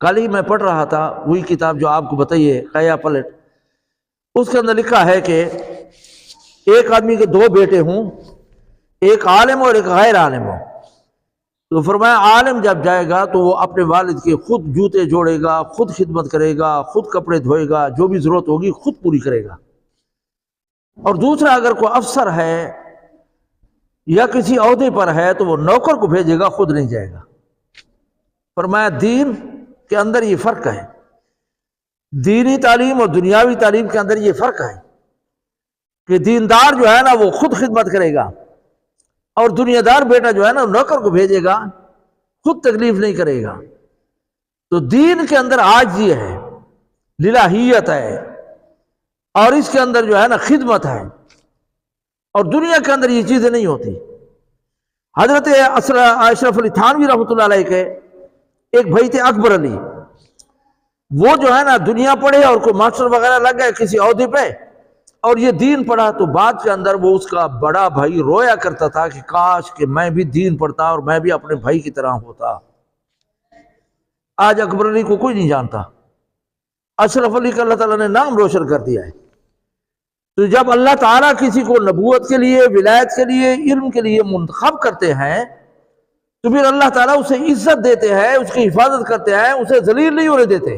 کل ہی میں پڑھ رہا تھا وہی کتاب جو آپ کو بتائیے قیا پلٹ، اس کے اندر لکھا ہے کہ ایک آدمی کے دو بیٹے ہوں، ایک عالم اور ایک غیر عالم ہو، تو فرمایا عالم جب جائے گا تو وہ اپنے والد کے خود جوتے جوڑے گا، خود خدمت کرے گا، خود کپڑے دھوئے گا، جو بھی ضرورت ہوگی خود پوری کرے گا۔ اور دوسرا اگر کوئی افسر ہے یا کسی عہدے پر ہے تو وہ نوکر کو بھیجے گا، خود نہیں جائے گا۔ فرمایا دین کے اندر یہ فرق ہے، دینی تعلیم اور دنیاوی تعلیم کے اندر یہ فرق ہے کہ دیندار جو ہے نا وہ خود خدمت کرے گا، اور دنیا دار بیٹا جو ہے نا نوکر کو بھیجے گا، خود تکلیف نہیں کرے گا۔ تو دین کے اندر عاجزی ہے، للہیت ہے، اور اس کے اندر جو ہے نا خدمت ہے، اور دنیا کے اندر یہ چیزیں نہیں ہوتی۔ حضرت اشرف علی تھانوی رحمۃ اللہ علیہ کے ایک بھائی تھے اکبر علی، وہ جو ہے نا دنیا پڑھے اور کوئی ماسٹر وغیرہ لگ گئے کسی عہدے پہ اور یہ دین پڑھا، تو بعد کے اندر وہ اس کا بڑا بھائی رویا کرتا تھا کہ کاش کہ میں بھی دین پڑھتا اور میں بھی اپنے بھائی کی طرح ہوتا۔ آج اکبر علی کو کوئی نہیں جانتا، اشرف علی کا اللہ تعالیٰ نے نام روشن کر دیا ہے۔ تو جب اللہ تعالیٰ کسی کو نبوت کے لیے، ولایت کے لیے، علم کے لیے منتخب کرتے ہیں تو پھر اللہ تعالیٰ اسے عزت دیتے ہیں، اس کی حفاظت کرتے ہیں، اسے ذلیل نہیں ہونے دیتے۔